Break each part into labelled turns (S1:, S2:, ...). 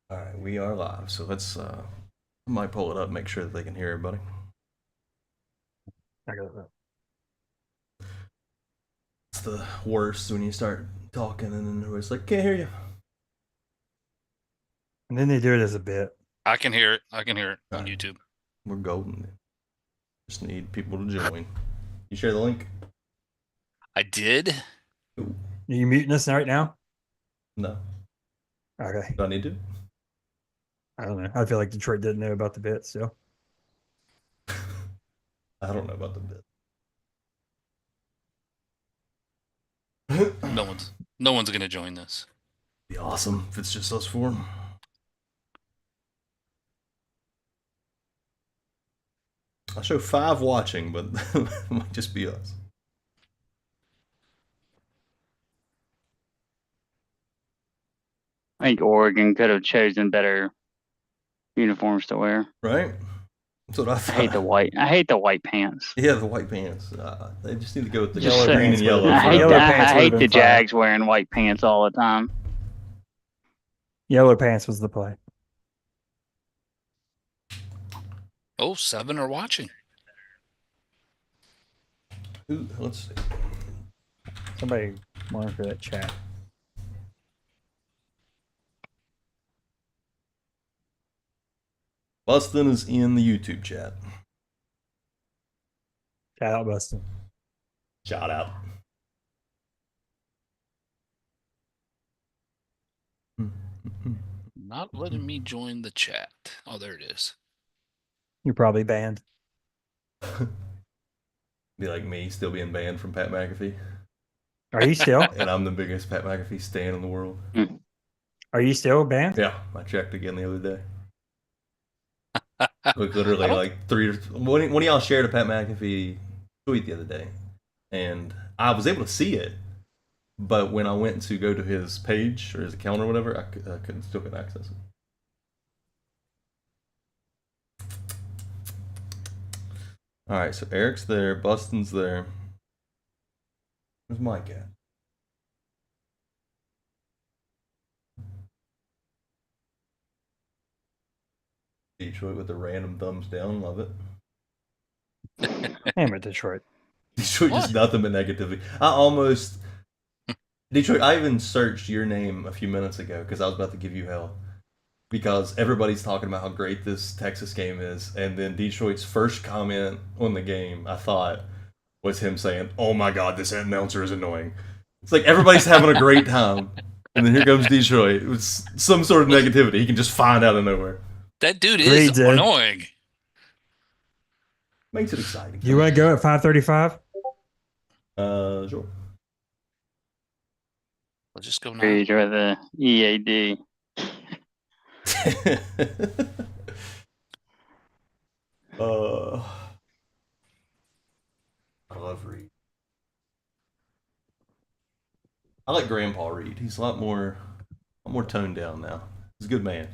S1: All right, we are live. So let's I might pull it up, make sure that they can hear everybody.
S2: I got that.
S1: It's the worst when you start talking and then everybody's like, "Can't hear you."
S2: And then they do it as a bit.
S3: I can hear it. I can hear it on
S1: Alright.
S3: YouTube.
S1: We're golden. Just need people to join. You share the link?
S3: I did.
S2: Are you muting us right now?
S1: No.
S2: Okay.
S1: Do I need to?
S2: I don't know. I feel like Detroit didn't know about the bit, so.
S1: I don't know about the bit.
S3: No one's gonna join this.
S1: Be awesome if it's just us four. I'll show 5 watching, but it might just be us.
S4: I think Oregon could have chosen better uniforms to wear.
S1: Right? That's what I
S4: I
S1: thought.
S4: hate the white. I hate the white pants.
S1: Yeah, the white pants. They just need to go with the
S4: Just
S1: green and
S2: say-
S1: yellow.
S4: I
S2: for
S4: hate,
S2: yellow
S4: the,
S2: pants
S4: I
S2: would've
S4: hate
S2: been
S4: the
S2: fine.
S4: Jags wearing white pants all the time.
S2: Yellow pants was the play.
S3: Oh, 7 are watching.
S1: Ooh, let's see.
S2: Somebody monitor that chat.
S1: Bustin is in the YouTube chat.
S2: Shout out, Bustin.
S1: Shout out.
S3: Not letting me join the chat. Oh, there it is.
S2: You're probably banned.
S1: Be like me, still being banned from Pat McAfee.
S2: Are you still?
S1: And I'm the biggest Pat McAfee stan in the world.
S2: Are you still banned?
S1: Yeah, I checked again the other day. Like literally, like 3 one of y'all shared a Pat McAfee tweet the other day, and I was able to see it, but when I went to go to his page or his account or whatever, I still couldn't access it. All right, so Eric's there, Bustin's there. Where's Mike at? Detroit with the random thumbs down, love it.
S2: Damn it, Detroit.
S1: Detroit just nothing but negativity. Detroit, I even searched your name a few minutes ago because I was about to give you hell. Because everybody's talking about how great this Texas game is, and then Detroit's first comment on the game, I thought, was him saying, "Oh my god, this announcer is annoying." It's like everybody's having a great time, and then here comes Detroit with some sort of negativity he can just find out of nowhere.
S3: That dude is
S2: Reads it.
S3: annoying.
S1: Makes it exciting.
S2: You want to go at 5:35?
S1: Sure.
S3: Let's just go now.
S4: Read or the EAD.
S1: I love Reed. I like Grandpa Reed. He's a lot more toned down now. He's a good man.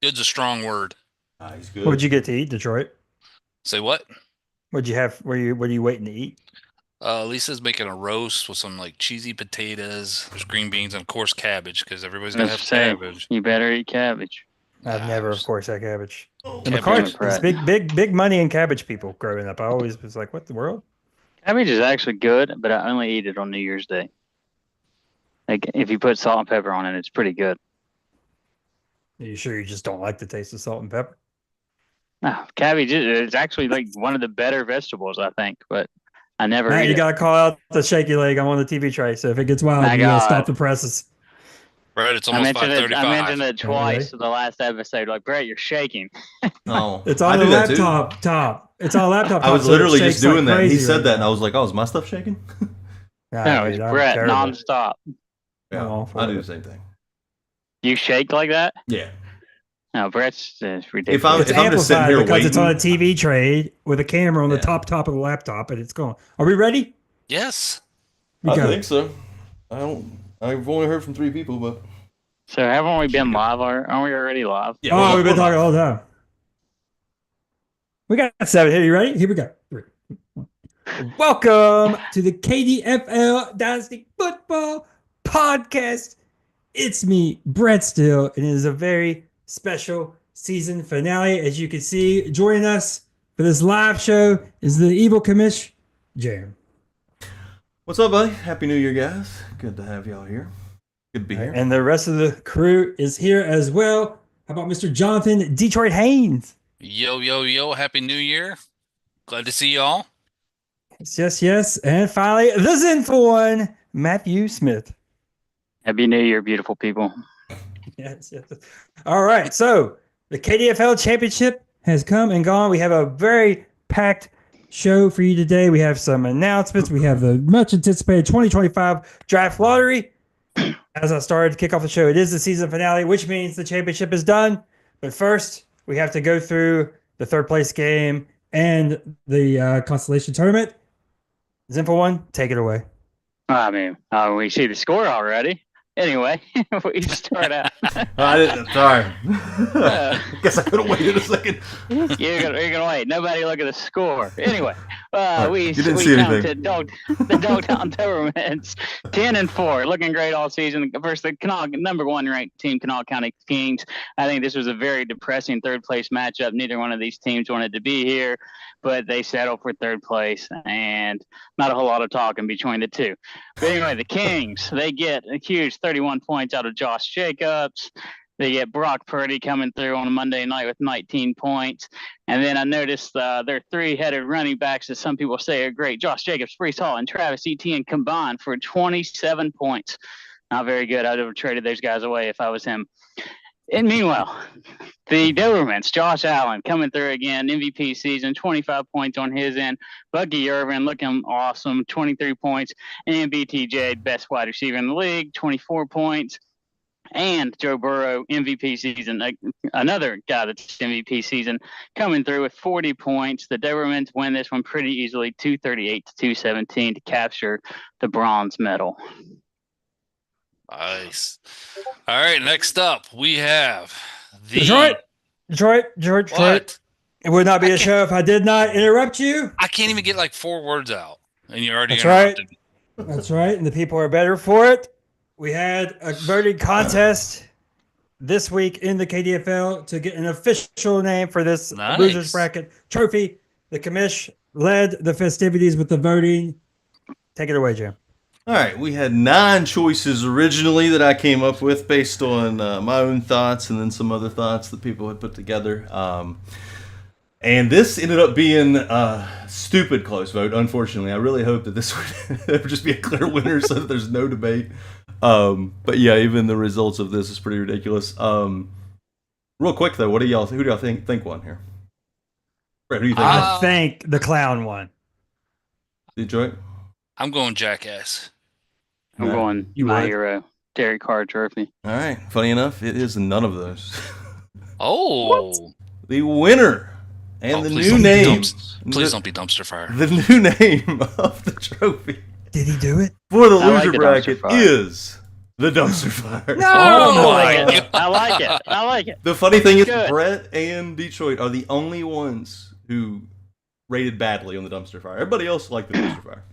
S3: Good's a strong word.
S1: He's good.
S2: What'd you get to eat, Detroit?
S3: Say what?
S2: What'd you have? What are you waiting to eat?
S3: Lisa's making a roast with some like cheesy potatoes. There's green beans and of course cabbage because everybody's gonna have cabbage.
S4: You better eat cabbage.
S2: I've never, of course, had cabbage.
S1: Oh,
S2: And
S3: Cabbage
S2: McCarthy, it's big money in cabbage people growing up. I always was like, what the world?
S4: Cabbage is actually good, but I only eat it on New Year's Day. Like if you put salt and pepper on it, it's pretty good.
S2: Are you sure you just don't like the taste of salt and pepper?
S4: No, cabbage is actually like one of the better vegetables, I think, but I never
S2: Now
S4: eat
S2: you
S4: it.
S2: gotta call out the shaky leg. I'm on the TV tray, so if it gets wild,
S4: My
S2: you gotta
S4: God.
S2: stop the presses.
S3: Right, it's
S4: I
S3: almost
S4: mentioned it. I
S3: 5:35.
S4: mentioned it twice
S2: really?
S4: in the last episode. Like, Brett, you're shaking.
S1: Oh,
S2: It's
S1: I
S2: on the
S1: do that too.
S2: laptop top. It's on laptop.
S1: I was
S2: top, so it
S1: literally just
S2: shakes like
S1: doing that. He
S2: crazy
S1: said
S2: right
S1: that, and
S2: now.
S1: I was like, "Oh, is my stuff shaking?"
S2: God,
S4: No,
S2: dude,
S4: it's
S2: I'm
S4: Brett
S2: terrible.
S4: nonstop.
S1: Yeah,
S2: all for
S1: I do
S2: it.
S1: the same thing.
S4: You shake like that?
S1: Yeah.
S4: No, Brett's ridiculous.
S1: If I'm
S2: It's
S1: just sitting
S2: amplified
S1: here
S2: because it's on a
S1: waiting-
S2: TV tray with a camera on the
S1: Yeah.
S2: top of the laptop, and it's going. Are we ready?
S3: Yes.
S2: We
S1: I
S2: go.
S1: think so. I've only heard from 3 people, but
S4: So haven't we been live? Aren't we already live?
S1: yeah.
S2: Oh,
S1: we're-
S2: we've been
S1: we're
S2: talking
S1: live.
S2: all the time. We got 7 here. You ready? Here we go. 3. Welcome to the KDFL Dynasty Football podcast. It's me, Brett Still, and it is a very special season finale. As you can see, joining us for this live show is the Evil Commish, Jam.
S1: What's up, buddy? Happy New Year, guys. Good to have y'all here. Good to be here.
S2: And the rest of the crew is here as well. How about Mr. Jonathan Detroit Haynes?
S3: Yo, yo, yo. Happy New Year. Glad to see y'all.
S2: Yes. And finally, the Zenful one, Matthew Smith.
S4: Happy New Year, beautiful people.
S2: Yes. All right. So the KDFL championship has come and gone. We have a very packed show for you today. We have some announcements. We have the much anticipated 2025 draft lottery. As I started to kick off the show, it is the season finale, which means the championship is done. But first, we have to go through the third place game and the constellation tournament. Zenful one, take it away.
S4: I mean, we see the score already. Anyway, we start out.
S1: I didn't. Sorry. Guess I could have waited a second.
S4: You're gonna wait. Nobody look at the score. Anyway, we
S1: you didn't see anything.
S4: counted the Dogtown Dobermans 10-4, looking great all season versus the number one ranked team, Kanawha County Kings. I think this was a very depressing third place matchup. Neither one of these teams wanted to be here, but they settled for third place, and not a whole lot of talking between the two. But anyway, the Kings, they get a huge 31 points out of Josh Jacobs. They get Brock Purdy coming through on a Monday night with 19 points. And then I noticed their three-headed running backs, as some people say, are great. Josh Jacobs, Breece Hall, and Travis Etienne combined for 27 points. Not very good. I'd have traded those guys away if I was him. And meanwhile, the Dobermans, Josh Allen coming through again, MVP season, 25 points on his end. Bucky Irvin looking awesome, 23 points. And BTJ, best wide receiver in the league, 24 points. And Joe Burrow, MVP season, another guy that's MVP season, coming through with 40 points. The Dobermans win this one pretty easily, 238-217 to capture the bronze medal.
S3: Nice. All right, next up, we have the
S2: Detroit.
S3: What?
S2: It would not be a show if I did not interrupt you.
S3: I can't even get like 4 words out, and you already
S2: That's
S3: interrupted me.
S2: That's right, and the people are better for it. We had a voting contest this week in the KDFL to get an official name for this losers bracket trophy. The commish led the festivities with the voting. Take it away, Jim.
S1: All right, we had 9 choices originally that I came up with based on my own thoughts and then some other thoughts that people had put together. And this ended up being a stupid close vote, unfortunately. I really hope that this would just be a clear winner so that there's no debate. But yeah, even the results of this is pretty ridiculous. Real quick though, who do y'all think won here? Brett, who do you think?
S2: I think the clown won.
S1: Detroit?
S3: I'm going Jackass.
S4: I'm going my hero, Derek Carr trophy.
S1: All right. Funny enough, it is none of those.
S3: Oh.
S1: What? The winner and the
S3: please
S1: new name.
S3: Please don't be dumpster fire.
S1: The new name of the trophy
S2: Did he do it?
S1: for the
S4: I like
S1: loser
S4: the
S1: bracket
S4: dumpster fire.
S1: is the dumpster fire.
S2: No!
S4: I like it.
S1: The funny thing is,
S4: Good.
S1: Brett and Detroit are the only ones who rated badly on the dumpster fire. Everybody else liked the dumpster fire.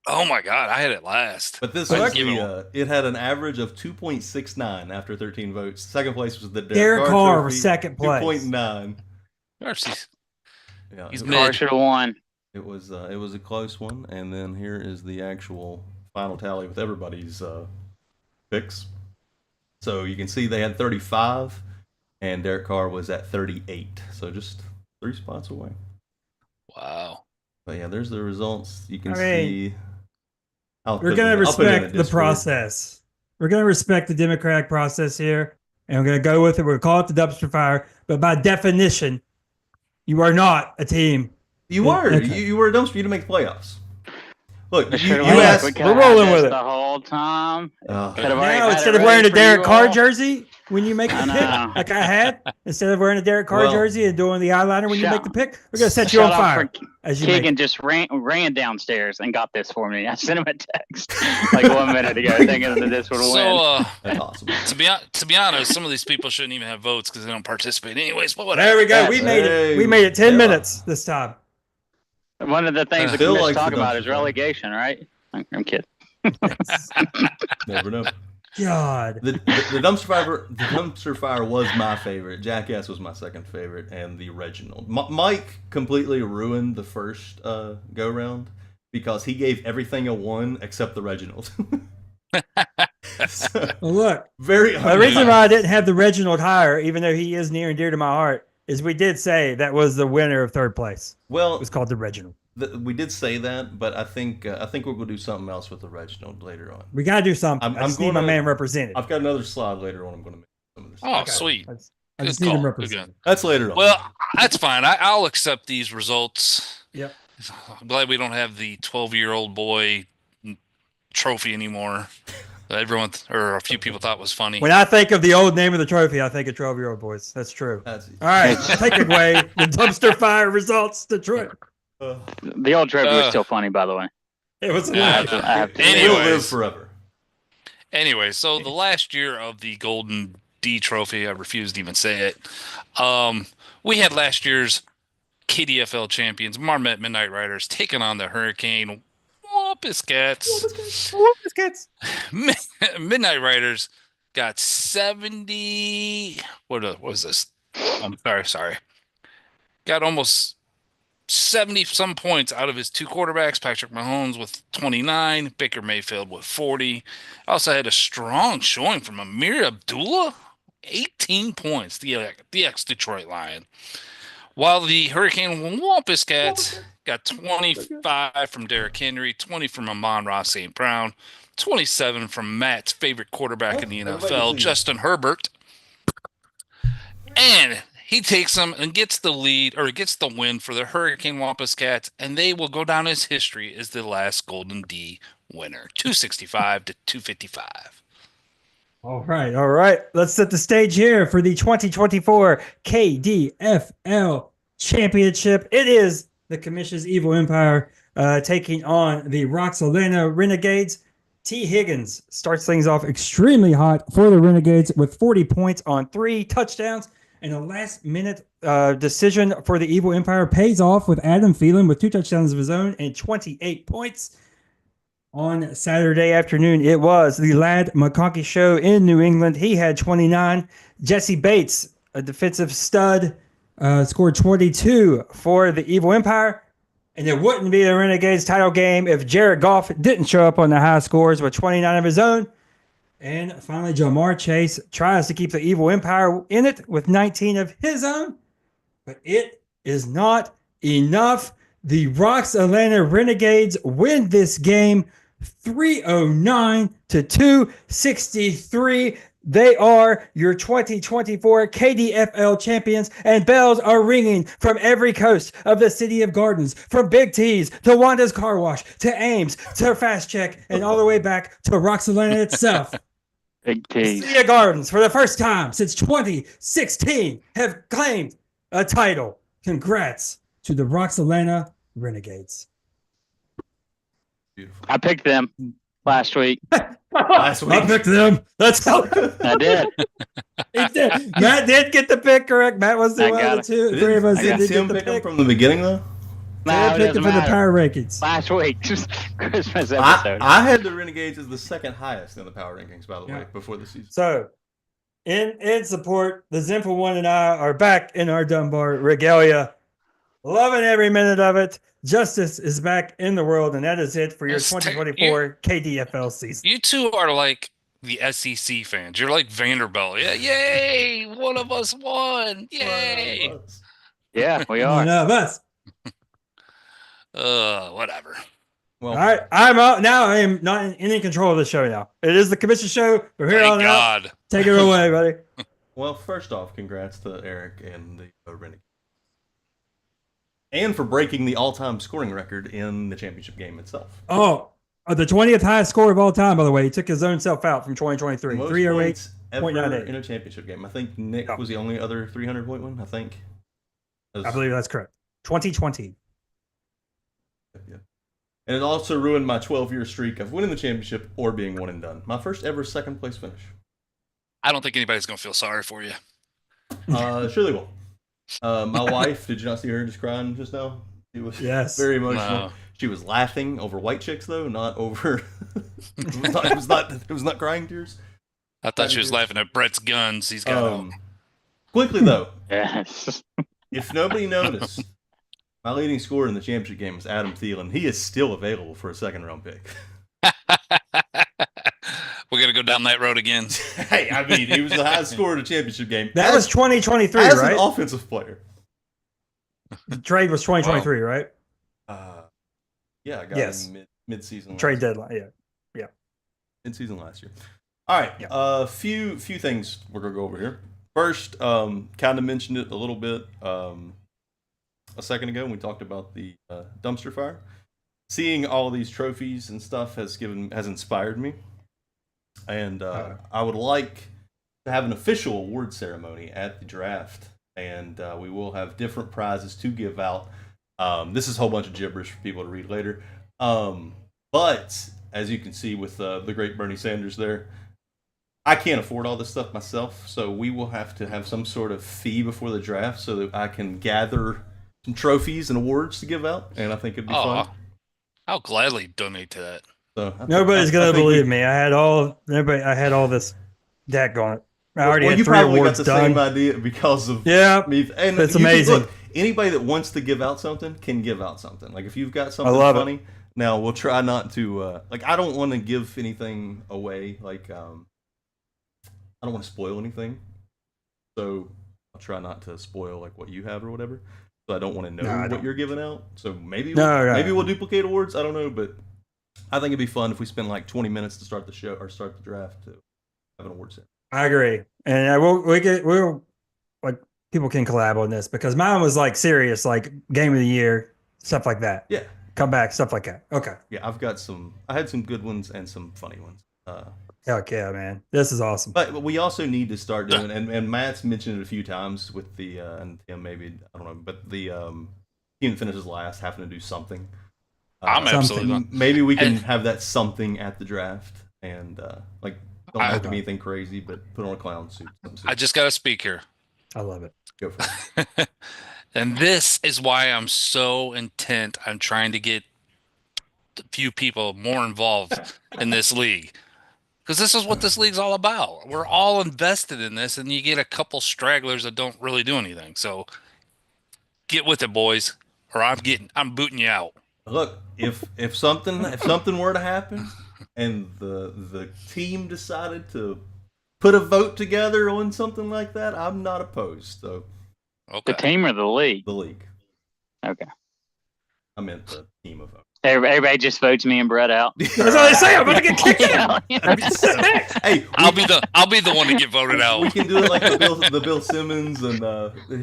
S3: Oh my God, I had it last.
S1: But this
S3: Well,
S1: was
S3: give it
S1: it had an average of 2.69 after 13 votes. Second place was the
S2: Derek Carr
S1: Carr
S2: was
S1: trophy,
S2: second place.
S1: 2.9.
S3: Mercy.
S1: Yeah,
S3: He's
S1: it,
S3: mid.
S4: Carr should have won.
S1: it was a close one. And then here is the actual final tally with everybody's picks. So you can see they had 35, and Derek Carr was at 38. So just 3 spots away.
S3: Wow.
S1: But yeah, there's the results. You can
S2: I mean,
S1: see.
S2: We're going to respect the process. We're going to respect the democratic process here, and we're going to go with it. We're going to call it the dumpster fire. But by definition, you are not a team.
S1: You were.
S2: Okay.
S1: You were a dumpster. You didn't make the playoffs. Look, you
S4: Should've
S1: asked.
S4: we
S2: We're rolling with it.
S4: the whole time.
S1: Oh.
S4: Could've already
S2: Now,
S4: had
S2: instead
S4: it
S2: of wearing a
S4: ready for
S2: Derek
S4: you
S2: Carr
S4: all.
S2: jersey when you make the
S4: I
S2: pick,
S4: know.
S2: like I had, instead of wearing a Derek Carr
S1: Well,
S2: jersey and doing the eyeliner when you
S4: shout-
S2: make the pick, we're going to set you on
S4: Shout out
S2: fire
S4: for
S2: as you make
S4: Keegan
S2: it.
S4: just ran downstairs and got this for me. I sent him a text like 1 minute ago thinking that this would win.
S3: So,
S1: That's awesome.
S3: to be honest, some of these people shouldn't even have votes because they don't participate anyways. But whatever.
S2: There we go. We
S1: Hey,
S2: made it. We made it 10
S1: yeah.
S2: minutes this time.
S4: One of the things the
S1: Phil
S4: commission
S1: likes
S4: talk
S1: the
S4: about
S1: dumpster
S4: is
S1: fire.
S4: relegation, right? I'm kidding.
S1: Never know.
S2: God.
S1: The dumpster fire was my favorite. Jackass was my second favorite, and the Reginald. Mike completely ruined the first go round because he gave everything a 1 except the Reginald. So,
S2: Well, look,
S1: very.
S2: the reason why I didn't have the Reginald higher, even though he is near and dear to my heart, is we did say that was the winner of third place.
S1: Well,
S2: It was called the Reginald.
S1: we did say that, but I think we're gonna do something else with the Reginald later on.
S2: We gotta do something. I just need my man represented.
S1: I've got another slide later on. I'm gonna make some of this.
S3: Oh,
S2: Okay.
S3: sweet.
S2: I just
S3: Good
S2: need him
S3: call.
S2: represented.
S1: That's later on.
S3: Well, that's fine. I'll accept these results.
S2: Yep.
S3: I'm glad we don't have the 12-year-old boy trophy anymore. That everyone or a few people thought was funny.
S2: When I think of the old name of the trophy, I think of 12-year-old boys. That's true.
S1: That's easy.
S2: All right, take away the dumpster fire results, Detroit.
S4: The old trophy was still funny, by the way.
S2: It was
S4: I have to
S1: It will live
S3: Anyways,
S1: forever.
S3: so the last year of the Golden D Trophy, I refuse to even say it. We had last year's KDFL champions, Marmette Midnight Riders, taking on the Hurricane Whoopis
S2: Biscuits.
S3: Midnight Riders got 70. What was this? I'm sorry. Got almost 70 some points out of his 2 quarterbacks. Patrick Mahomes with 29, Baker Mayfield with 40. Also had a strong showing from Amir Abdullah, 18 points. The ex-Detroit Lion. While the Hurricane Wampus Cats got 25 from Derrick Henry, 20 from Amon-Ra St. Brown, 27 from Matt's favorite quarterback in the NFL, Justin Herbert. And he takes them and gets the lead, or gets the win for the Hurricane Wampus Cats, and they will go down as history as the last Golden D winner, 265 to 255.
S2: All right. Let's set the stage here for the 2024 KDFL Championship. It is the Commission's Evil Empire taking on the Roxalana Renegades. T. Higgins starts things off extremely hot for the Renegades with 40 points on 3 touchdowns. And a last-minute decision for the Evil Empire pays off with Adam Thielen with 2 touchdowns of his own and 28 points. On Saturday afternoon, it was the Lad McConkey show in New England. He had 29. Jesse Bates, a defensive stud, scored 22 for the Evil Empire. And it wouldn't be the Renegades title game if Jared Goff didn't show up on the high scores with 29 of his own. And finally, Jamar Chase tries to keep the Evil Empire in it with 19 of his own. But it is not enough. The Roxalana Renegades win this game 309 to 263. They are your 2024 KDFL champions, and bells are ringing from every coast of the City of Gardens, from Big T's to Wanda's Car Wash to Ames to Fast Check, and all the way back to Roxalana itself.
S4: Big
S2: The
S4: T.
S2: City of Gardens, for the first time since 2016, have claimed a title. Congrats to the Roxalana Renegades.
S1: Beautiful.
S4: I picked them last week.
S1: Last week.
S2: I picked them. That's how
S4: I did.
S2: he did. Matt did get the pick correct. Matt was the
S4: I
S2: one
S4: got
S2: of the two.
S1: Did
S2: Three of us
S1: did
S2: did
S1: Tim
S2: get the
S1: pick him
S2: pick.
S1: from the beginning though?
S4: No,
S2: Tim
S4: it
S2: picked
S4: doesn't
S2: it for the
S4: matter.
S2: Power Rankings.
S4: Last week, Christmas episode.
S1: I had the Renegades as the second highest in the power rankings, by the way,
S2: Yeah.
S1: before the season.
S2: So, in support, the Zinful One and I are back in our Dunbar regalia. Loving every minute of it. Justice is back in the world, and that is it for your
S3: Yes,
S2: 2024 KDFL season.
S3: You two are like the SEC fans. You're like Vanderbilt. Yeah, yay! One of us won. Yay!
S4: Yeah, we are.
S2: None of us.
S3: Whatever.
S1: Well,
S2: All right, I'm out now. I am not in any control of the show now. It is the commission show. We're here
S3: Thank
S2: on out.
S3: God.
S2: Take it away, buddy.
S1: well, first off, congrats to Eric and the Renegades. And for breaking the all-time scoring record in the championship game itself.
S2: Oh, the 20th highest score of all time, by the way. He took his own self out from 2023.
S1: Most
S2: 308.
S1: points ever
S2: 0.98.
S1: in a championship game. I think Nick
S2: Yeah.
S1: was the only other 300-point one, I think.
S2: I believe that's correct. 2020.
S1: Yeah. And it also ruined my 12-year streak of winning the championship or being one and done. My first ever second-place finish.
S3: I don't think anybody's gonna feel sorry for you.
S1: Sure they will. My wife, did you not see her just crying just now? She was
S2: Yes.
S1: very emotional.
S3: No.
S1: She was laughing over white chicks though, not over. it was not crying tears.
S3: I thought she was laughing at Brett's guns. He's got out.
S1: Quickly though,
S4: Yes.
S1: if nobody noticed, my leading scorer in the championship game was Adam Thielen. He is still available for a second-round pick.
S3: We're gonna go down that road again.
S1: Hey, I mean, he was the highest scorer in the championship game.
S2: That was 2023,
S1: as
S2: right?
S1: an offensive player.
S2: The trade was 2023, right?
S1: Yeah, I got him mid-season.
S2: Trade deadline, yeah.
S1: Mid-season last year. All right,
S2: Yeah.
S1: few things we're gonna go over here. First, kind of mentioned it a little bit a second ago when we talked about the dumpster fire. Seeing all these trophies and stuff has inspired me, and I would like to have an official award ceremony at the draft, and we will have different prizes to give out. This is a whole bunch of gibberish for people to read later, but as you can see with the great Bernie Sanders there, I can't afford all this stuff myself, so we will have to have some sort of fee before the draft so that I can gather some trophies and awards to give out, and I think it'd be fun.
S3: I'll gladly donate to that.
S1: So
S2: Nobody's gonna believe me. I had all this deck on it. I already had
S1: you
S2: 3
S1: probably
S2: awards
S1: got the
S2: done.
S1: same idea because of
S2: Yeah,
S1: me. And
S2: it's
S1: you can-
S2: amazing.
S1: Look, anybody that wants to give out something can give out something. Like if you've got something
S2: love it.
S1: funny, now we'll try not to. I don't want to give anything away. Like I don't want to spoil anything, so I'll try not to spoil like what you have or whatever. So I don't want to know what you're giving out. So maybe we'll duplicate awards. I don't know, but I think it'd be fun if we spend like 20 minutes to start the show or start the draft to have an award set.
S2: I agree, and we'll like people can collab on this because mine was like serious, like game of the year stuff like that.
S1: Yeah,
S2: come back stuff like that. Okay.
S1: Yeah, I had some good ones and some funny ones.
S2: Heck yeah, man! This is awesome.
S1: But we also need to start doing, and Matt's mentioned it a few times with the and Tim maybe I don't know, but the team that finishes last having to do something.
S3: I'm absolutely not.
S1: Maybe we can have that something at the draft, and like don't have to be anything crazy, but put on a clown suit.
S3: I just got to speak here.
S2: I love it.
S1: Go for it.
S3: And this is why I'm so intent on trying to get a few people more involved in this league. Because this is what this league's all about. We're all invested in this, and you get a couple stragglers that don't really do anything. So get with it, boys, or I'm booting you out.
S1: Look, if something were to happen, and the team decided to put a vote together on something like that, I'm not opposed. So,
S3: okay.
S4: The team or the league?
S1: The league.
S4: Okay.
S1: I meant the team of votes.
S4: Everybody just votes me and Brett out.
S2: That's what I say. I'm gonna get kicked out.
S1: Hey,
S3: I'll be the one to get voted out.
S1: We can do it like the Bill Simmons and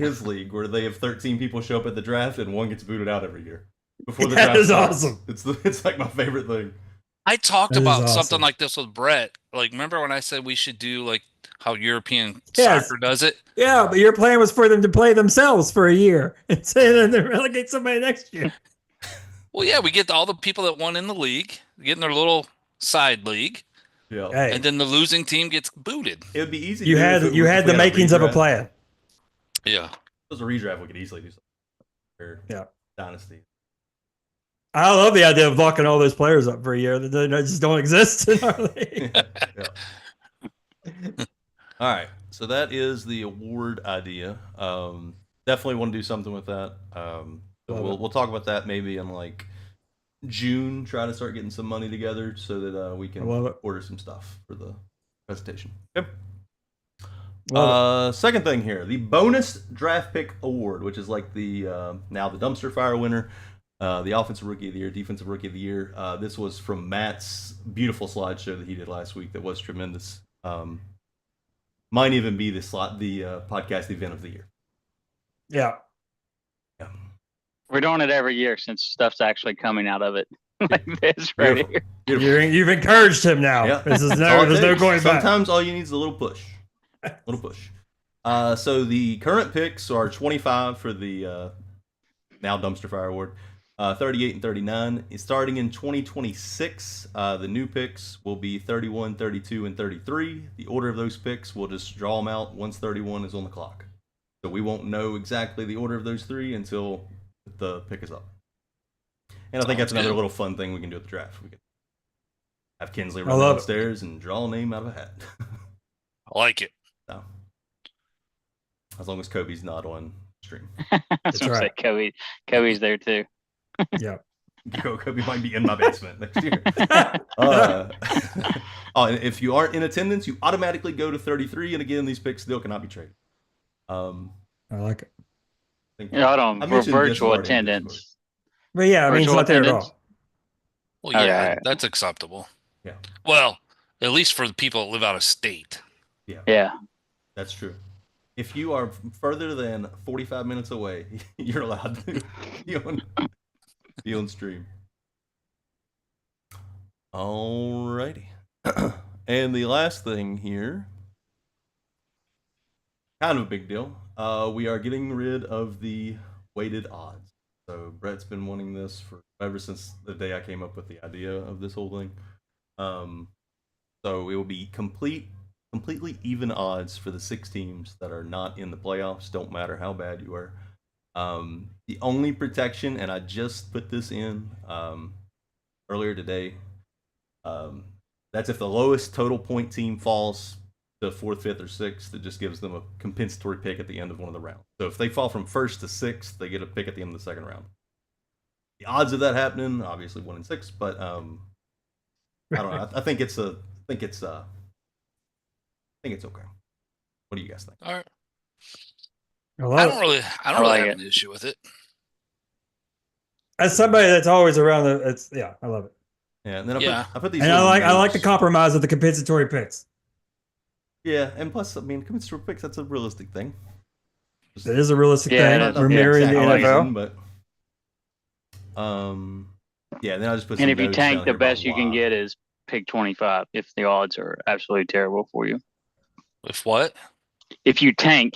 S1: his league, where they have 13 people show up at the draft and one gets booted out every year before the draft.
S2: That is
S1: starts.
S2: awesome.
S1: It's like my favorite thing.
S3: I talked
S2: That is
S3: about
S2: awesome.
S3: something like this with Brett. Like, remember when I said we should do like how European
S2: Yes.
S3: soccer does it?
S2: Yeah, but your plan was for them to play themselves for a year and then relegate somebody next year.
S3: Well, yeah, we get all the people that won in the league, get in their little side league,
S1: Yeah,
S2: Hey,
S3: and then the losing team gets booted.
S1: it would be easy.
S2: you had the makings of a
S1: plan.
S2: plan.
S3: Yeah.
S1: If it was a redraft, we could easily do something. Or
S2: Yeah.
S1: Dynasty.
S2: I love the idea of locking all those players up for a year that they just don't exist in our league.
S1: Yeah. All right, so that is the award idea. Definitely want to do something with that. So we'll talk about that maybe in like June. Try to start getting some money together so that we can order some stuff for the presentation. Yep. Second thing here, the bonus draft pick award, which is like the now the dumpster fire winner, the offensive rookie of the year, defensive rookie of the year. This was from Matt's beautiful slideshow that he did last week. That was tremendous. Might even be the podcast event of the year.
S2: Yeah.
S1: Yeah.
S4: We're doing it every year since stuff's actually coming out of it. Like this right
S1: Beautiful.
S4: here.
S1: Beautiful.
S2: You've encouraged him now.
S1: Yeah.
S2: There's
S1: That's all it
S2: no
S1: takes.
S2: going back.
S1: Sometimes all you need is a little push. So the current picks are 25 for the now dumpster fire award, 38 and 39. Starting in 2026, the new picks will be 31, 32, and 33. The order of those picks, we'll just draw them out once 31 is on the clock. So we won't know exactly the order of those three until the pick is up. And I think that's
S3: Sounds
S1: another
S3: good.
S1: little fun thing we can do at the draft. We can have Kinsley
S2: I
S1: run
S2: love it.
S1: downstairs and draw a name out of a hat.
S3: I like it.
S1: So, as long as Kobe's not on stream.
S4: I was
S2: That's
S4: gonna say
S2: right.
S4: Kobe's there too.
S2: Yeah.
S1: Kobe might be in my basement next year. And if you aren't in attendance, you automatically go to 33. And again, these picks still cannot be traded.
S2: I like it.
S4: Hold on,
S1: I
S4: for
S1: mentioned
S4: virtual
S1: Discord in
S4: attendance.
S2: But yeah, I mean, he's
S4: Virtual
S2: not there at
S4: attendance?
S2: all.
S3: Well, yeah,
S4: Okay.
S3: that's acceptable.
S1: Yeah.
S3: Well, at least for the people that live out of state.
S4: Yeah.
S1: That's true. If you are further than 45 minutes away, you're allowed to be on stream. Alrighty. And the last thing here, kind of a big deal. We are getting rid of the weighted odds. So Brett's been wanting this for ever since the day I came up with the idea of this whole thing. So it will be completely even odds for the 6 teams that are not in the playoffs. Don't matter how bad you are. The only protection, and I just put this in earlier today, that's if the lowest total point team falls to 4th, 5th, or 6th. It just gives them a compensatory pick at the end of one of the rounds. So if they fall from 1st to 6th, they get a pick at the end of the 2nd round. The odds of that happening, obviously 1 in 6, but I don't know. I think it's okay. What do you guys think?
S3: All right.
S2: I
S3: I
S2: love
S3: don't
S2: it.
S3: really, I don't
S4: I
S3: really
S4: like
S3: have an issue with it.
S2: As somebody that's always around I love it.
S1: Yeah, and then
S3: Yeah.
S1: I put these.
S2: And I
S1: little
S2: like the
S1: notes.
S2: compromise of the compensatory picks.
S1: Yeah, and plus, I mean, compensatory picks, that's a realistic thing.
S2: It is a realistic
S4: Yeah,
S2: thing.
S4: it is.
S2: We're
S4: Yeah,
S2: mirroring the
S4: I like it.
S2: NFL.
S1: But yeah, then I just put.
S4: And
S1: some
S4: if you
S1: notes
S4: tank,
S1: down
S4: the
S1: here about
S4: best you can
S1: why.
S4: get is pick 25 if the odds are absolutely terrible for you.
S3: With what?
S4: If you tank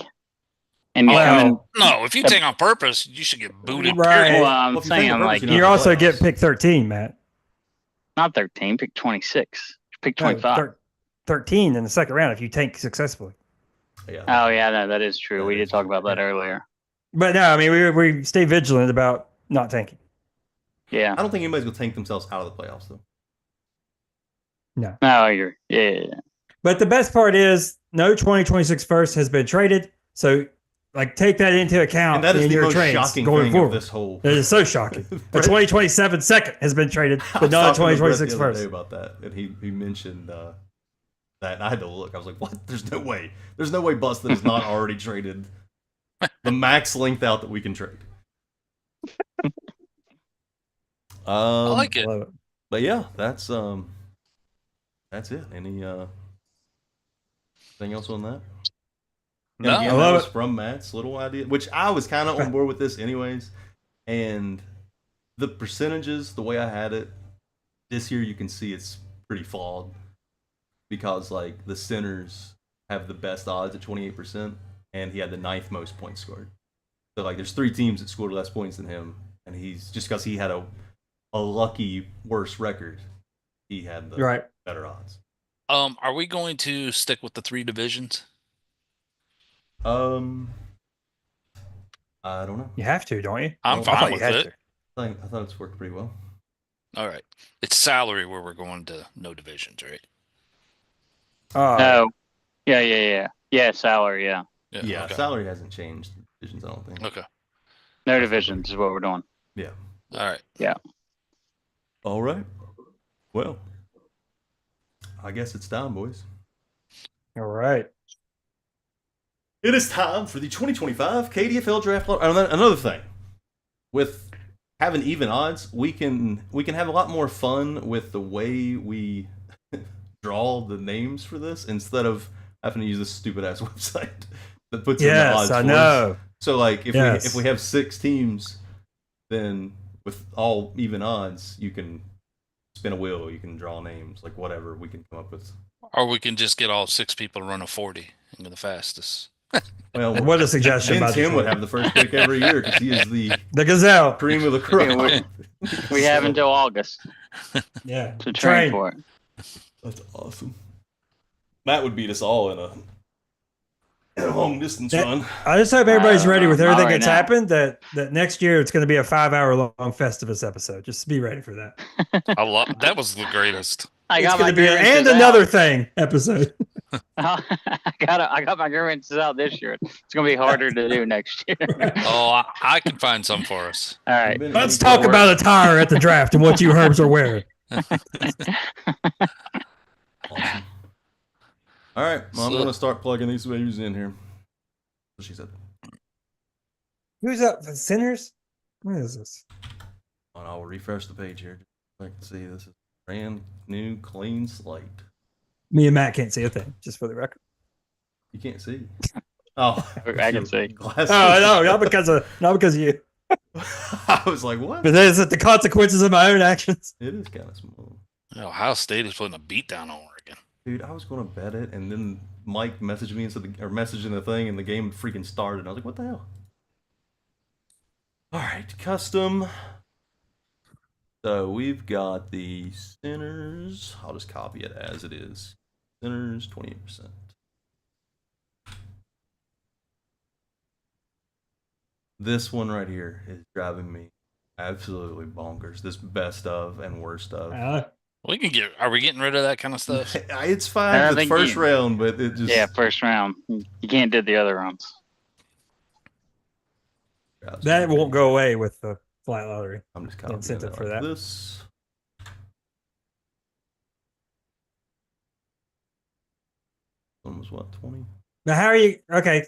S4: and you
S2: Well,
S4: come in,
S3: No, if you take on purpose, you should get booted.
S2: Right.
S3: Period.
S4: well, I'm
S1: Well, if you tank
S4: saying
S1: on purpose,
S4: like
S1: you're not
S2: You
S1: in the
S2: also
S1: playoffs.
S2: get pick 13, Matt.
S4: not 13, pick 26, pick
S2: No,
S4: 25.
S2: 13 in the second round if you tank successfully.
S1: Yeah.
S4: Oh yeah, no, that is true.
S1: That
S4: We
S1: is
S4: did talk
S1: true.
S4: about that earlier.
S2: But no, I mean, we stay vigilant about not tanking.
S4: Yeah.
S1: I don't think anybody's gonna tank themselves out of the playoffs though.
S4: No, you're yeah.
S2: But the best part is no 2026 first has been traded. So, like, take that into account
S1: And that is
S2: in
S1: the
S2: your
S1: most
S2: trades
S1: shocking
S2: going
S1: thing
S2: forward.
S1: of this whole.
S2: It is so shocking. The
S1: Brett-
S2: 2027 second has been traded,
S1: I
S2: but
S1: was
S2: not a
S1: talking to Brett
S2: 2026
S1: the other day
S2: first.
S1: about that, and he mentioned that. And I had to look. I was like, "What? There's no way. There's no way Busted has not already traded the max length out that we can trade."
S3: I like
S2: I
S3: it.
S2: love it.
S1: But yeah, that's it. Any thing else on that? And
S3: No.
S1: again,
S2: I
S1: that
S2: love
S1: was
S2: it.
S1: from Matt's little idea, which I was kind of on board with this anyways. And the percentages, the way I had it this year, you can see it's pretty flawed because like the centers have the best odds at 28%, and he had the 9th most points scored. So like, there's 3 teams that scored less points than him, and he's just because he had a lucky worse record, he had the
S2: Right.
S1: better odds.
S3: Are we going to stick with the 3 divisions?
S1: I don't know.
S2: You have to, don't you?
S3: I'm
S1: Well,
S2: I thought
S3: fine
S2: you
S3: with
S2: had
S3: it.
S2: to.
S1: I thought it's worked pretty well.
S3: All right. It's salary where we're going to no divisions, right?
S4: No. Yeah, salary, yeah.
S1: Yeah,
S3: Okay.
S1: salary hasn't changed divisions, I don't think.
S3: Okay.
S4: No divisions is what we're doing.
S1: Yeah.
S3: All right.
S1: All right. Well, I guess it's time, boys.
S2: All right.
S1: It is time for the 2025 KDFL Draft Lottery. Another thing, with having even odds, we can have a lot more fun with the way we draw the names for this instead of having to use this stupid ass website that puts in the odds.
S2: Yes, I
S1: for us.
S2: know.
S1: So like
S2: Yes.
S1: if we have 6 teams, then with all even odds, you can spin a wheel, you can draw names, like whatever we can come up with.
S3: Or we can just get all 6 people to run a 40 and go the fastest.
S1: Well,
S2: What a suggestion.
S1: then
S2: by
S1: Tim would
S2: Detroit.
S1: have the first pick every year because he is the
S2: the Gazelle.
S1: cream of the crop.
S4: We have
S1: So,
S4: until August
S2: Yeah.
S4: to train for it.
S1: That's awesome. Matt would beat us all in a in a long distance
S2: That-
S1: run.
S2: I just hope everybody's ready with
S4: Not
S2: everything
S4: right
S2: that's
S4: now.
S2: happened. That next year it's going to be a 5-hour long Festivus episode. Just be ready for that.
S3: I love that was the greatest.
S4: I
S2: It's
S4: got
S2: going
S4: my
S2: to be
S4: grievances
S2: and
S4: out.
S2: another thing episode.
S4: I got my grievances out this year. It's gonna be harder to do next year.
S3: Oh, I can find some for us.
S4: All right.
S1: Been
S2: Let's
S1: heading
S2: talk
S1: for
S2: about
S1: it.
S2: attire at the draft and what you herbs are wearing.
S1: Awesome. All right, well, I'm
S3: So-
S1: going to start plugging these waves in here. What she said.
S2: Who's up? The Sinners? What is this?
S1: And I will refresh the page here. I can see this is brand new, clean slate.
S2: Me and Matt can't see a thing, just for the record.
S1: You can't see. Oh,
S4: I can see.
S1: Glasses.
S2: Oh no, not because of you,
S1: I was like, what?
S2: but there's the consequences of my own actions.
S1: It is kind of small.
S3: Ohio State is putting a beat down on Oregon.
S1: Dude, I was going to bet it, and then Mike messaged me and said, or messaged in the thing, and the game freaking started. And I was like, what the hell? All right, custom. So we've got the Sinners. I'll just copy it as it is. Sinners, 28%. This one right here is driving me absolutely bonkers. This best of and worst of.
S3: We can get. Are we getting rid of that kind of stuff?
S1: It's
S4: I
S1: fine
S4: don't
S1: for the
S4: think
S1: first
S4: you-
S1: round, but it just
S4: Yeah, first round. You can't do the other rounds.
S1: drives
S2: That
S1: me
S2: won't
S1: crazy.
S2: go away with the flat lottery.
S1: I'm just copying
S2: incentive
S1: it
S2: for
S1: like
S2: that.
S1: this. One was what, 20?
S2: Now, how are you? Okay,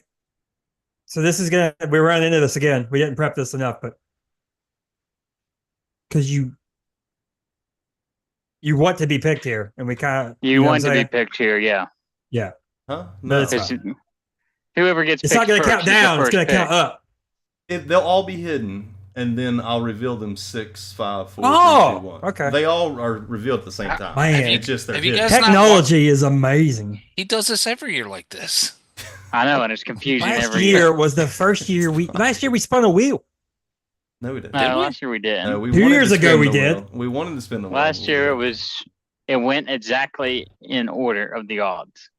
S2: so this is gonna. We're running into this again. We didn't prep this enough, but because you want to be picked here, and we kind of
S4: You
S2: know what
S4: want
S2: I'm
S4: to be
S2: saying?
S4: picked here, yeah.
S1: Huh?
S2: But
S1: No.
S2: it's
S4: It's- whoever gets
S2: It's
S4: picked
S2: not going to
S4: first
S2: count
S4: is the
S2: down. It's
S4: first
S2: going to count
S4: pick.
S2: up.
S1: They'll all be hidden, and then I'll reveal them 6, 5, 4,
S2: Oh,
S1: 3, 2, 1.
S2: okay.
S1: They all are revealed at the same time.
S2: Man.
S1: It's just they're
S3: have you
S1: hidden.
S3: guys not
S2: Technology is amazing.
S3: He does this every year like this.
S4: I know, and it's confusing
S2: Last
S4: every
S2: year was the first year we. Last year we spun a wheel.
S1: No, we didn't.
S4: No,
S3: Did we?
S4: last year we did.
S1: No, we
S2: 2
S1: wanted
S2: years
S1: to
S2: ago
S1: spin
S2: we
S1: the
S2: did.
S1: wheel. We wanted to spin the wheel.
S4: Last year it went exactly in order of the odds.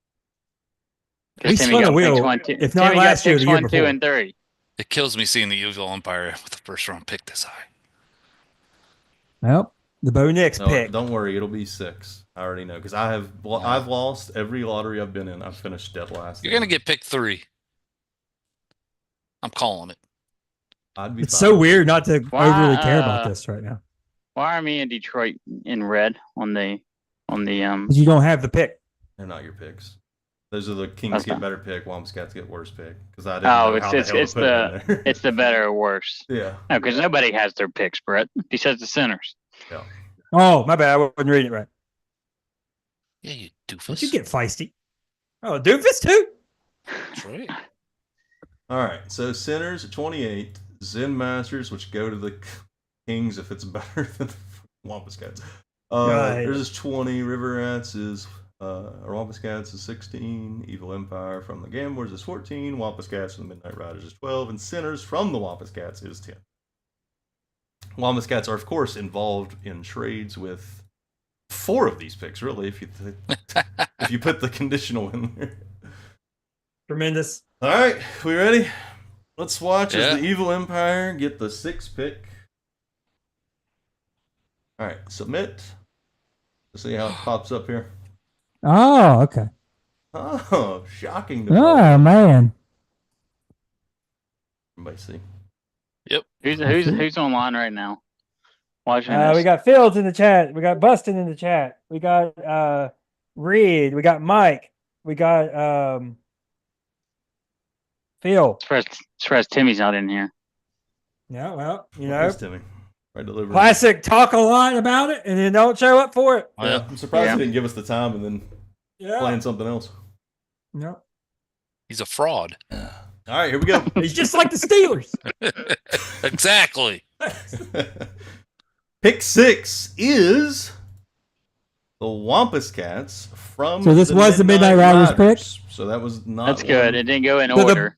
S4: 'Cause
S2: We
S4: Timmy
S2: spun a
S4: got
S2: wheel,
S4: picks 1, 2.
S2: if not
S4: Timmy got
S2: last year,
S4: picks
S2: the year
S4: 1, 2,
S2: before.
S4: and 3.
S3: It kills me seeing the Evil Empire with the first round pick this high.
S2: Well, the Bo Nix
S1: No,
S2: pick.
S1: don't worry, it'll be 6. I already know because I've lost every lottery I've been in. I've finished dead last.
S3: You're gonna get pick 3. I'm calling it.
S1: I'd be
S2: It's
S1: fine.
S2: so weird not to
S4: Why,
S2: overly care about this right now
S4: Why are me and Detroit in red on the
S2: because you don't have the pick.
S1: They're not your picks. Those are the Kings
S4: That's
S1: get
S4: fine.
S1: better pick, Wombscats get worse pick. Because I didn't
S4: Oh,
S1: know
S4: it's-
S1: how the
S4: it's-
S1: hell to
S4: it's
S1: put it in there.
S4: it's the better or worse.
S1: Yeah.
S4: No, because nobody has their picks, Brett. He says the Sinners.
S2: Oh, my bad. I wasn't reading it right.
S3: Yeah, you
S2: Don't
S3: doofus.
S2: you get feisty? Oh, doofus too.
S3: That's right.
S1: All right. So Sinners at 28, Zen Masters, which go to the Kings if it's better than the Wombscats.
S2: Right.
S1: There's 20. River Rats is or Wombscats is 16. Evil Empire from the Gamblers is 14. Wombscats from the Midnight Riders is 12, and Sinners from the Wombscats is 10. Wombscats are of course involved in trades with 4 of these picks, really, if you put the conditional in there.
S2: Tremendous.
S1: All right, we ready? Let's watch
S3: Yeah.
S1: as the Evil Empire get the 6th pick. All right, submit. Let's see how it pops up here.
S2: Oh, okay.
S1: Oh, shocking.
S2: Oh man.
S1: Everybody see.
S4: Who's online right now? Watching
S2: We
S4: this.
S2: got Fields in the chat. We got Bustin in the chat. We got Reed. We got Mike. We got Phil.
S4: Surprised Timmy's not in here.
S2: Yeah, well, you know,
S1: Where's Timmy? Right delivery.
S2: classic. Talk a lot about it and then don't show up for it.
S3: Oh,
S1: Yeah,
S3: yeah.
S1: I'm surprised
S4: Yeah.
S1: he didn't give us the time and then
S2: Yeah.
S1: playing something else.
S2: No.
S3: He's a fraud.
S1: All right, here we go.
S2: He's just like the Steelers.
S3: Exactly.
S1: Pick 6 is the Wampus Cats from.
S2: So this was the Midnight Riders pick?
S1: So that was not.
S4: That's good.
S1: one-
S4: It didn't go in
S2: So the-
S4: order.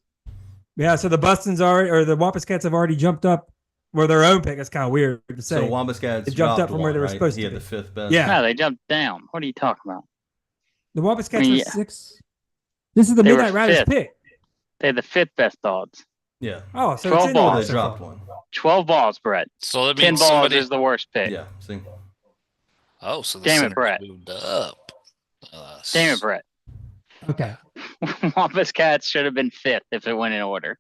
S2: Yeah, so the Bustins already, or the Wampus Cats have already jumped up for their own pick. That's kind of weird to say.
S1: So Wampus Cats
S2: They jumped
S1: dropped
S2: up from where they were
S1: one, right?
S2: supposed
S1: He
S2: to
S1: had
S2: be.
S1: the 5th best.
S2: Yeah.
S4: No, they jumped down. What are you talking about?
S2: The Wampus Cats were
S4: Yeah.
S2: 6. This is the
S4: They were
S2: Midnight Riders
S4: 5th.
S2: pick.
S4: They had the fifth best odds.
S1: Yeah.
S2: Oh, so
S4: 12
S2: it's in
S4: balls.
S2: order
S1: They
S2: so
S1: dropped
S2: far.
S1: one.
S4: 12 balls, Brett.
S3: So that
S4: 10
S3: means
S4: balls
S3: somebody.
S4: is the worst pick.
S1: Yeah. See.
S3: Oh, so the
S4: Damn it,
S3: Senators
S4: Brett.
S3: moved up.
S4: Damn it, Brett.
S2: Okay.
S4: Wampus Cats should have been fifth if it went in order,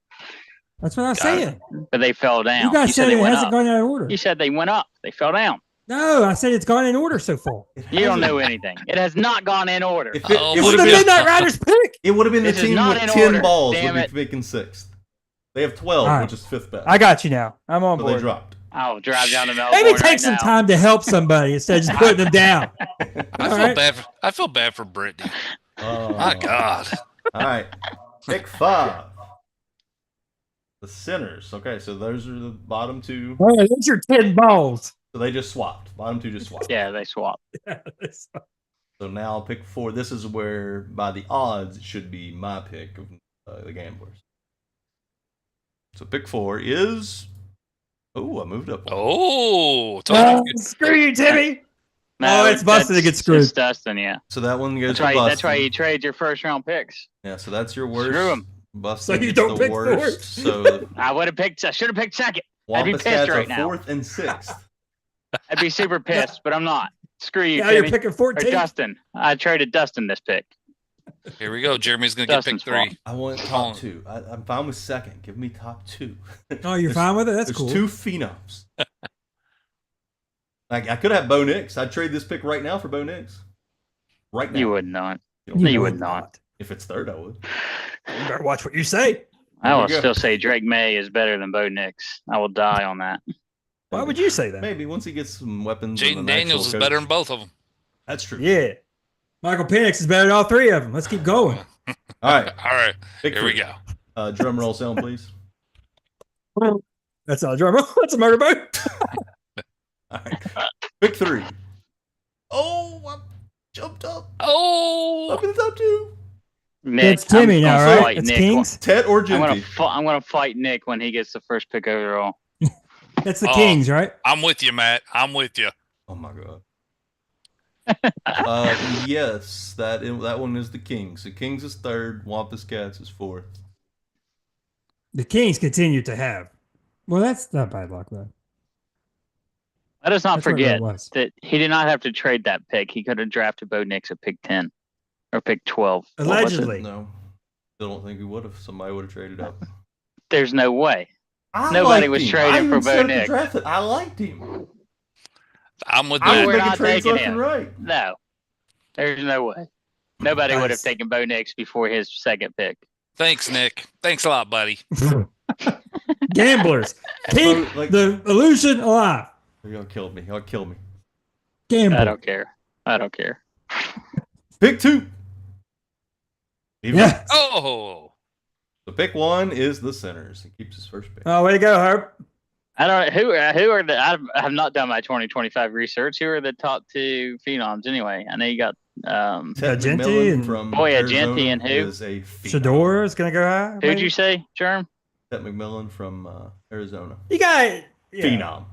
S2: That's what I was
S3: Got it.
S2: saying.
S4: but they fell down.
S2: You guys
S4: said
S2: said
S4: they
S2: it
S4: went
S2: hasn't
S4: up.
S2: gone out of order.
S4: You said they went up. They fell down.
S2: No, I said it's gone in order so far.
S4: You don't know anything. It has not gone in order.
S1: If
S3: Oh,
S1: it
S2: This
S1: would
S2: is
S1: have
S2: the
S1: been,
S2: Midnight Riders pick.
S1: it would have been the
S4: This is
S1: team
S4: not
S1: with
S4: in
S1: 10
S4: order,
S1: balls would
S4: damn
S1: be
S4: it.
S1: picking sixth. They have 12,
S2: All right.
S1: which is fifth best.
S2: I got you now. I'm on
S1: So they
S2: board.
S1: dropped.
S4: I'll drive down to Melbourne
S2: Maybe take
S4: right
S2: some
S4: now.
S2: time to help somebody instead of just putting them down.
S3: I feel bad for Brittany.
S1: Oh,
S3: My God.
S1: All right. Pick 5. The Sinners. Okay, so those are the bottom 2.
S2: All right, there's your 10 balls.
S1: So they just swapped. Bottom 2 just swapped.
S4: Yeah, they swapped.
S1: So now pick 4. This is where, by the odds, it should be my pick of the gamblers. So pick 4 is. Oh, I moved up one.
S3: Oh,
S2: Screw you, Timmy.
S4: No,
S2: it's busted to get screwed.
S4: It's Dustin, yeah.
S1: So that one goes
S4: That's
S1: to
S4: right.
S1: Bustin.
S4: That's why you trade your first round picks.
S1: Yeah, so that's your worst.
S4: Screw 'em.
S1: Bustin
S2: So you
S1: gets
S2: don't
S1: the
S2: pick
S1: worst.
S2: fourth.
S1: So
S4: I should have picked second. I'd be
S1: Wampus
S4: pissed
S1: Cats
S4: right
S1: are
S4: now.
S1: 4th and 6th.
S4: I'd be super pissed, but I'm not. Screw you,
S2: Now you're
S4: Timmy.
S2: picking
S4: Or
S2: 14.
S4: Dustin. I traded Dustin this pick.
S3: Here we go. Jeremy's going to get pick
S4: Dustin's
S3: 3.
S1: I want
S3: Colin.
S1: top 2. I'm fine with second. Give me top 2.
S2: Oh, you're
S1: There's-
S2: fine with it? That's
S1: There's
S2: cool.
S1: 2 phenoms. I could have Bo Nix. I'd trade this pick right now for Bo Nix. Right now.
S4: You would not.
S1: don't
S4: You
S1: think I
S4: would not.
S1: If it's third, I would.
S2: You better watch what you say.
S4: I
S1: There
S4: will
S1: we go.
S4: still say Drake May is better than Bo Nix. I will die on that.
S2: Why would you say that?
S1: Maybe once he gets some weapons. and
S3: Jaden
S1: an
S3: Daniels is
S1: actual
S3: better
S1: coach.
S3: than both of them.
S1: That's true.
S2: Yeah. Michael Penix is better than all 3 of them. Let's keep going.
S1: All right.
S3: All right.
S1: Pick
S3: Here we
S1: 3.
S3: go.
S1: Drum roll sound, please.
S2: That's not a drum roll. That's a murder boat.
S1: All right. Pick 3. Oh, I jumped up.
S3: Oh,
S1: Up in the top 2.
S4: Nick,
S2: That's Timmy
S4: I'm
S2: now,
S4: gonna
S2: right?
S4: fight
S2: It's
S4: Nick.
S2: Kings.
S1: Ted or
S4: I'm gonna,
S1: Genty?
S4: I'm gonna fight Nick when he gets the first pick overall.
S2: That's the
S3: Oh.
S2: Kings, right?
S3: I'm with you, Matt. I'm with you.
S1: Oh my god. Yes, that one is the Kings. The Kings is 3rd. Wampus Cats is 4th.
S2: The Kings continue to have. Well, that's not bad luck, though.
S4: Let us not
S2: That's what
S4: forget
S2: it was.
S4: that he did not have to trade that pick. He could have drafted Bo Nix at pick 10 or pick 12. What was it?
S2: Allegedly.
S1: No, still don't think he would have. Somebody would have traded up.
S4: There's no way.
S1: I
S4: Nobody
S1: liked
S4: was
S1: him.
S4: trading
S1: I
S4: for
S1: even
S4: Bo
S1: said at the
S4: Nix.
S1: draft that I liked him.
S3: I'm with
S1: I was
S3: Matt.
S4: we're
S1: making
S4: not
S1: trades
S4: taking
S1: left
S4: him.
S1: and right.
S4: No. There's no way. Nobody would have
S2: Nice.
S4: taken Bo Nix before his second pick.
S3: Thanks, Nick. Thanks a lot, buddy.
S2: Gamblers. Keep
S1: Like-
S2: the illusion alive.
S1: You're gonna kill me. Y'all kill me.
S2: Gamble.
S4: I don't care. I don't care.
S1: Pick 2. Even
S2: Yeah.
S3: Oh,
S1: So pick 1 is the Sinners. He keeps his first pick.
S2: Oh, way to go, Herb.
S4: I don't who are the I have not done my 2025 research. Who are the top 2 phenoms anyway? I know you got
S1: Ted
S2: Agenti
S1: McMillan
S2: and-
S1: from
S4: Oh, yeah,
S1: Arizona
S4: Agenti and who?
S1: is a phenom.
S2: Shador is going to go high.
S4: who'd
S2: maybe?
S4: you say, Germ?
S1: Ted McMillan from Arizona.
S2: You got yeah.
S1: Phenom.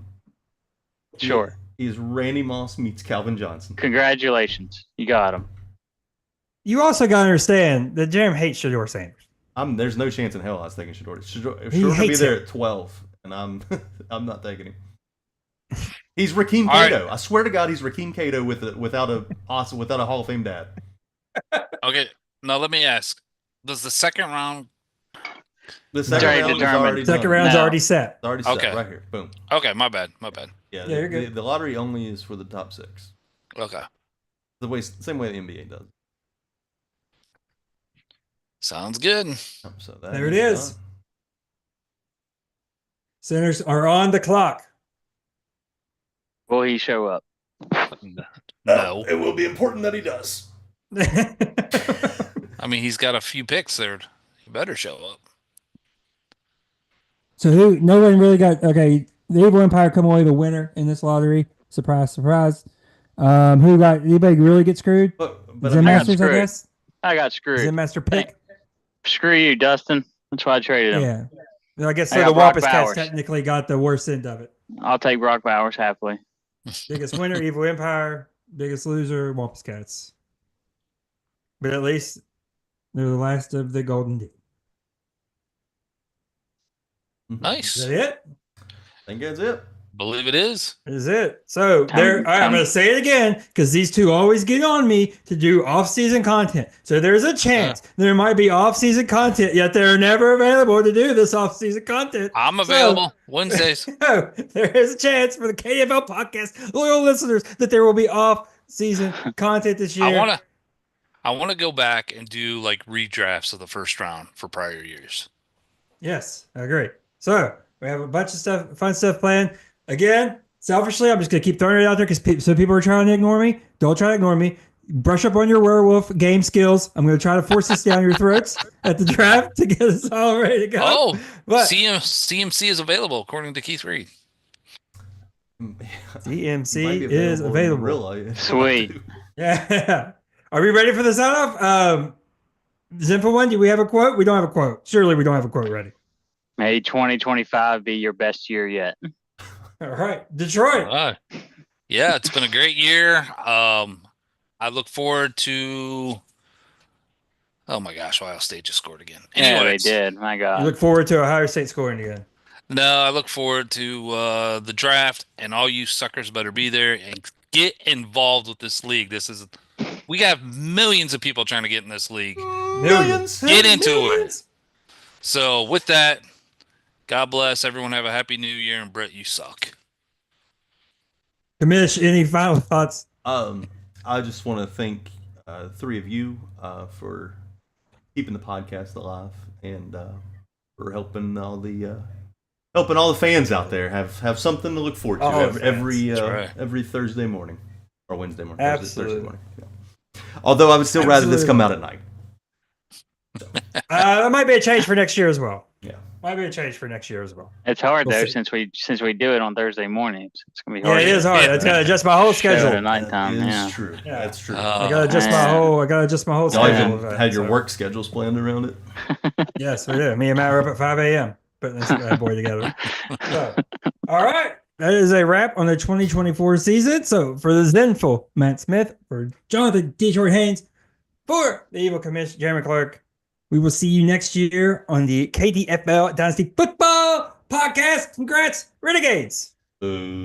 S4: Sure.
S1: He's Randy Moss meets Calvin Johnson.
S4: Congratulations. You got him.
S2: You also got to understand that Jerem hates Shador Sanders.
S1: There's no chance in hell I was taking Shador. Shador
S2: He
S1: could be
S2: hates
S1: there
S2: him.
S1: at 12, and I'm I'm not taking him. He's Rakeem
S3: All right.
S1: Cato. I swear to God, he's Rakeem Cato without a Hall of Fame dad.
S3: okay. Now let me ask: does the second round?
S1: The second
S4: already
S1: round is
S4: determined.
S1: already
S2: Second
S1: done.
S2: round's
S4: No.
S2: already set.
S1: It's already set
S3: Okay.
S1: right here. Boom.
S3: Okay, my bad. My bad.
S1: Yeah,
S2: Yeah, you're
S1: the,
S2: good.
S1: the lottery only is for the top 6.
S3: Okay,
S1: Same way the NBA does.
S3: sounds good.
S1: So that
S2: There it is.
S1: done.
S2: Sinners are on the clock.
S4: Will he show up?
S3: No,
S1: It will be important that he does.
S3: I mean he's got a few picks there. He better show up.
S2: So who? No one really got. Okay, the Evil Empire come away the winner in this lottery. Surprise, surprise. Who got? Anybody really get screwed?
S1: But
S2: Zen
S1: I'm
S4: got
S2: Masters, I
S4: screwed.
S2: guess.
S4: I got screwed.
S2: Zen Master pick.
S4: Screw you, Dustin. That's why I traded him.
S2: Yeah. Well, I guess
S4: I
S2: so.
S4: got
S2: The
S4: Brock
S2: Wampus Cats
S4: Bowers.
S2: technically got the worst end of it.
S4: I'll take Brock Bowers happily.
S2: Biggest winner, Evil Empire. Biggest loser, Wampus Cats. But at least they're the last of the Golden Deed.
S3: Nice.
S2: Is that it?
S1: I think that's it.
S3: Believe it is.
S2: Is it? So there. All right, I'm going to say it again because these two always get on me to do off-season content. So there's a chance there might be off-season content, yet they're never available to do this off-season content.
S3: I'm available Wednesdays.
S2: So there is a chance for the KDFL podcast loyal listeners that there will be off-season content this year.
S3: I want to go back and do like redrafts of the first round for prior years.
S2: Yes, I agree. So we have a bunch of stuff, fun stuff planned. Again, selfishly, I'm just going to keep throwing it out there because some people are trying to ignore me. Don't try to ignore me. Brush up on your werewolf game skills. I'm going to try to force this down your throats at the draft to get us all ready to go.
S3: Oh,
S2: but
S3: CMC is available according to Keith Reed.
S2: CMC is available.
S4: Sweet.
S2: Yeah. Are we ready for the sign-off? Zenful one, do we have a quote? We don't have a quote. Surely we don't have a quote ready.
S4: May 2025 be your best year yet.
S2: All right. Detroit.
S3: Yeah, it's been a great year. I look forward to. Oh my gosh, Ohio State just scored again.
S4: Anyways, yeah, they did. My God.
S2: You look forward to Ohio State scoring again.
S3: No, I look forward to the draft, and all you suckers better be there and get involved with this league. We got millions of people trying to get in this league.
S2: Millions.
S3: Get into it. So with that, God bless everyone. Have a happy new year, and Brett, you suck.
S2: Kamish, any final thoughts?
S1: I just want to thank three of you for keeping the podcast alive and for helping all the fans out there have something to look forward to every Thursday morning or Wednesday morning.
S2: Absolutely.
S1: Thursday morning. Yeah. Although I would still rather this come out at night. So.
S2: That might be a change for next year as well.
S1: Yeah.
S2: Might be a change for next year as well.
S4: It's hard
S2: We'll
S4: though
S2: see.
S4: since we do it on Thursday mornings. It's gonna be hard.
S2: Yeah, it is hard. It's got to adjust my whole
S4: Show it
S2: schedule.
S4: at nighttime.
S1: That is
S4: Yeah.
S1: true.
S2: Yeah.
S1: That's true.
S2: I gotta adjust my whole.
S1: Y'all
S2: schedule.
S1: even had your work schedules planned around it.
S2: Yes, we do. Me and Matt are up at 5 a.m. putting this bad boy together. So, all right, that is a wrap on the 2024 season. So for the Zenful, Matt Smith, for Jonathan Detroit Haynes, for the evil commission Jeremy Clark. We will see you next year on the KDFL Dynasty Football Podcast. Congrats, Renegades.
S3: Boo.